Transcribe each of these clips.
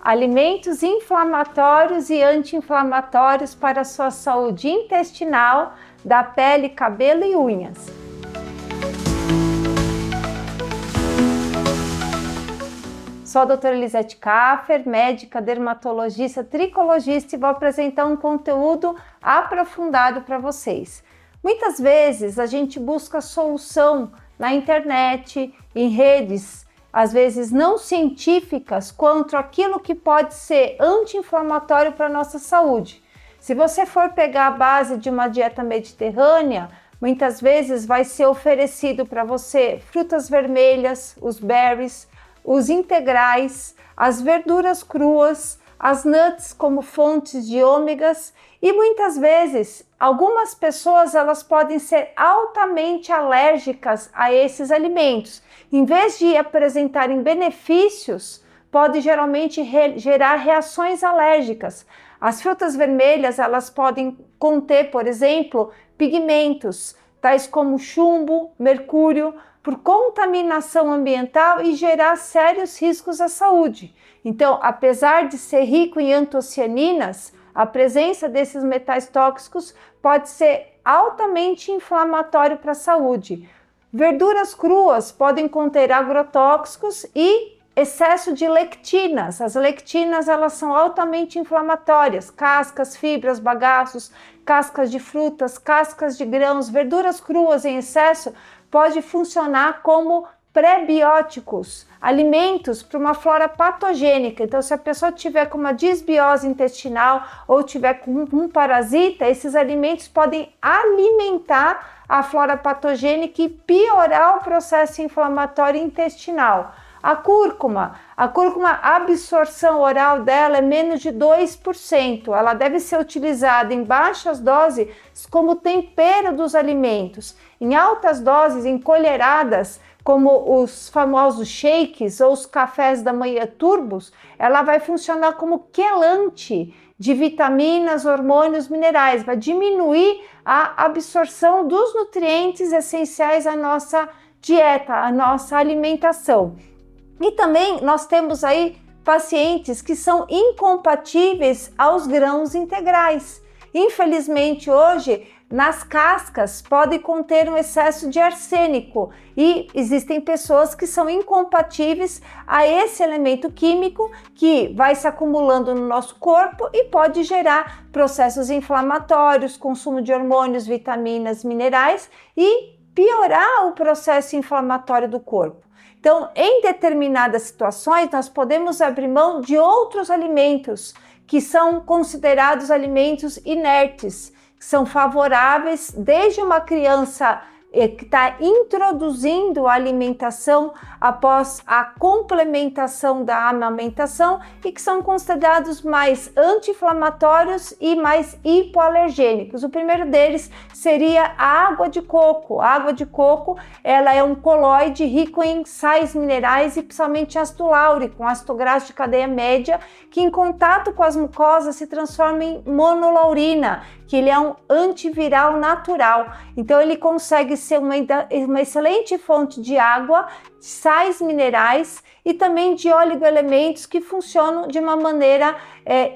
alimentos inflamatórios e anti-inflamatórios para a sua saúde intestinal, da pele, cabelo e unhas. Sou a doutora Elisete Kaffer, médica, dermatologista, tricologista, e vou apresentar um conteúdo aprofundado para vocês. Muitas vezes a gente busca solução na internet, em redes, às vezes não científicas, quanto aquilo que pode ser anti-inflamatório para a nossa saúde. Se você for pegar a base de uma dieta mediterrânea, muitas vezes vai ser oferecido para você frutas vermelhas, os berries, os integrais, as verduras cruas, as nuts como fontes de ômegas, e muitas vezes algumas pessoas elas podem ser altamente alérgicas a esses alimentos. Em vez de apresentarem benefícios, pode geralmente gerar reações alérgicas. As frutas vermelhas elas podem conter, por exemplo, pigmentos, tais como chumbo, mercúrio, por contaminação ambiental e gerar sérios riscos à saúde. Então, apesar de ser rico em antocianinas, a presença desses metais tóxicos pode ser altamente inflamatório para a saúde. Verduras cruas podem conter agrotóxicos e excesso de lectinas. As lectinas elas são altamente inflamatórias. Cascas, fibras, bagaços, cascas de frutas, cascas de grãos, verduras cruas em excesso pode funcionar como pré-bióticos, alimentos para uma flora patogênica. Então, se a pessoa tiver com uma disbiose intestinal ou tiver com um parasita, esses alimentos podem alimentar a flora patogênica e piorar o processo inflamatório intestinal. A cúrcuma, a absorção oral dela é menos de 2%. Ela deve ser utilizada em baixas doses como tempero dos alimentos. Em altas doses, em colheradas, como os famosos shakes ou os cafés da manhã turbos, ela vai funcionar como quelante de vitaminas, hormônios, minerais, vai diminuir a absorção dos nutrientes essenciais à nossa dieta, à nossa alimentação. E também nós temos aí pacientes que são incompatíveis aos grãos integrais. Infelizmente hoje nas cascas pode conter um excesso de arsênico e existem pessoas que são incompatíveis a esse elemento químico que vai se acumulando no nosso corpo e pode gerar processos inflamatórios, consumo de hormônios, vitaminas, minerais e piorar o processo inflamatório do corpo. Então, em determinadas situações, nós podemos abrir mão de outros alimentos que são considerados alimentos inertes, que são favoráveis desde uma criança que está introduzindo a alimentação após a complementação da amamentação e que são considerados mais anti-inflamatórios e mais hipoalergênicos. O primeiro deles seria a água de coco. A água de coco ela é um colóide rico em sais minerais e principalmente ácido láurico, um ácido graxo de cadeia média, que em contato com as mucosas se transforma em monolaurina, que ele é um antiviral natural. Então ele consegue ser uma excelente fonte de água, sais minerais e também de oligoelementos que funcionam de uma maneira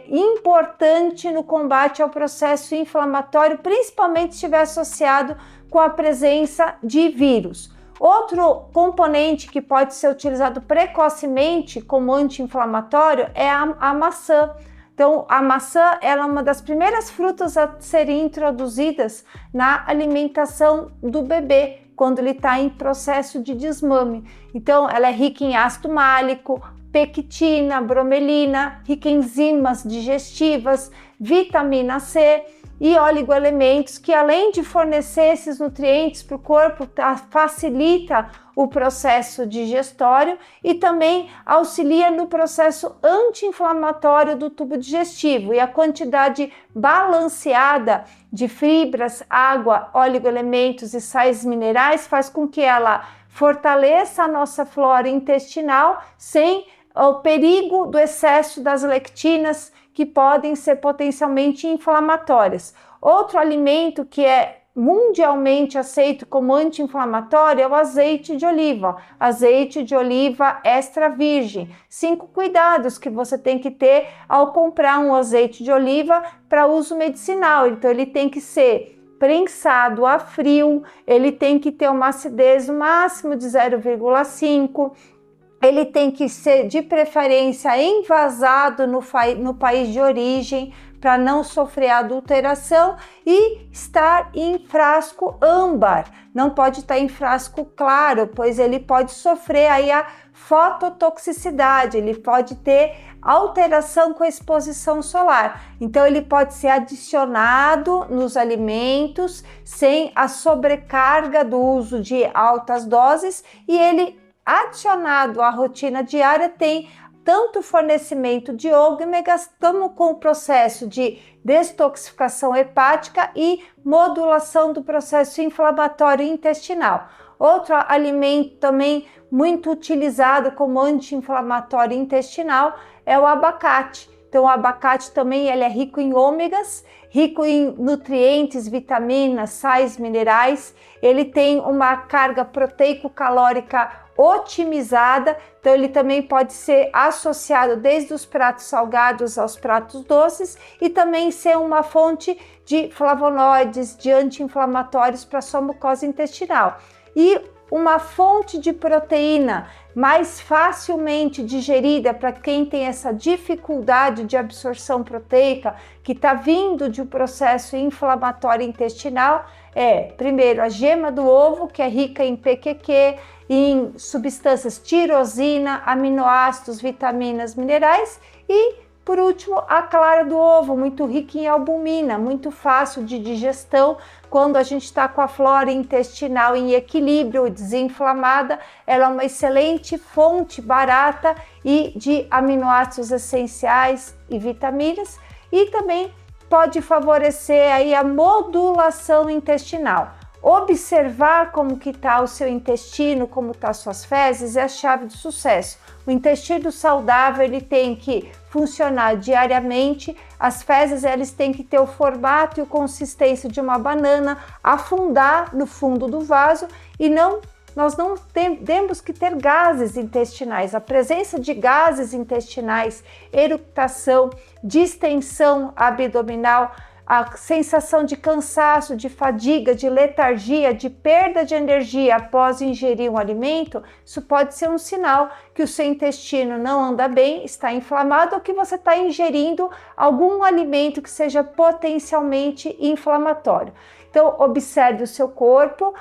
importante no combate ao processo inflamatório, principalmente se estiver associado com a presença de vírus. Outro componente que pode ser utilizado precocemente como anti-inflamatório é a maçã. Então, a maçã ela é uma das primeiras frutas a serem introduzidas na alimentação do bebê, quando ele está em processo de desmame. Então, ela é rica em ácido málico, pectina, bromelina, rica em enzimas digestivas, vitamina C e oligoelementos que, além de fornecer esses nutrientes para o corpo, facilita o processo digestório e também auxilia no processo anti-inflamatório do tubo digestivo. E a quantidade balanceada de fibras, água, oligoelementos e sais minerais faz com que ela fortaleça a nossa flora intestinal sem o perigo do excesso das lectinas, que podem ser potencialmente inflamatórias. Outro alimento que é mundialmente aceito como anti-inflamatório é o azeite de oliva, azeite de oliva extra virgem. 5 cuidados que você tem que ter ao comprar um azeite de oliva para uso medicinal. Então ele tem que ser prensado a frio, ele tem que ter uma acidez no máximo de 0,5, ele tem que ser de preferência envasado no país de origem, para não sofrer adulteração, e estar em frasco âmbar, não pode estar em frasco claro, pois ele pode sofrer aí a fototoxicidade, ele pode ter alteração com a exposição solar. Então ele pode ser adicionado nos alimentos sem a sobrecarga do uso de altas doses, e ele adicionado à rotina diária tem tanto fornecimento de ômegas, como com o processo de detoxificação hepática e modulação do processo inflamatório intestinal. Outro alimento também muito utilizado como anti-inflamatório intestinal é o abacate. Então o abacate também ele é rico em ômegas, rico em nutrientes, vitaminas, sais minerais, ele tem uma carga proteico-calórica otimizada, então ele também pode ser associado desde os pratos salgados aos pratos doces e também ser uma fonte de flavonoides, de anti-inflamatórios para a sua mucosa intestinal. E uma fonte de proteína mais facilmente digerida para quem tem essa dificuldade de absorção proteica, que está vindo de um processo inflamatório intestinal, é, primeiro, a gema do ovo, que é rica em PQQ, em substâncias tirosina, aminoácidos, vitaminas, minerais, e por último, a clara do ovo, muito rica em albumina, muito fácil de digestão. Quando a gente está com a flora intestinal em equilíbrio, desinflamada, ela é uma excelente fonte barata e de aminoácidos essenciais e vitaminas, e também pode favorecer aí a modulação intestinal. Observar como que está o seu intestino, como estão as suas fezes, é a chave do sucesso. O intestino saudável ele tem que funcionar diariamente, as fezes elas têm que ter o formato e a consistência de uma banana, afundar no fundo do vaso e nós não temos que ter gases intestinais. A presença de gases intestinais, eructação, distensão abdominal, a sensação de cansaço, de fadiga, de letargia, de perda de energia após ingerir um alimento, isso pode ser um sinal que o seu intestino não anda bem, está inflamado ou que você está ingerindo algum alimento que seja potencialmente inflamatório. Então, observe o seu corpo,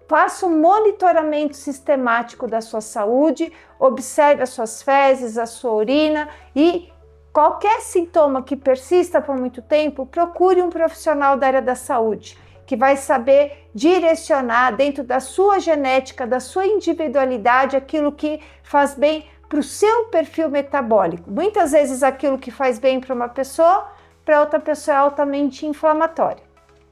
faça um monitoramento sistemático da sua saúde, observe as suas fezes, a sua urina e qualquer sintoma que persista por muito tempo, procure um profissional da área da saúde, que vai saber direcionar dentro da sua genética, da sua individualidade, aquilo que faz bem para o seu perfil metabólico. Muitas vezes aquilo que faz bem para uma pessoa, para outra pessoa é altamente inflamatório.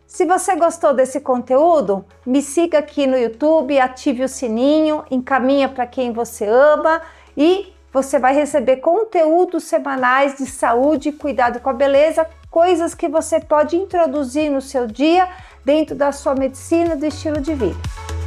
Se você gostou desse conteúdo, me siga aqui no YouTube, ative o sininho, encaminha para quem você ama e você vai receber conteúdos semanais de saúde e cuidado com a beleza, coisas que você pode introduzir no seu dia dentro da sua medicina e do estilo de vida.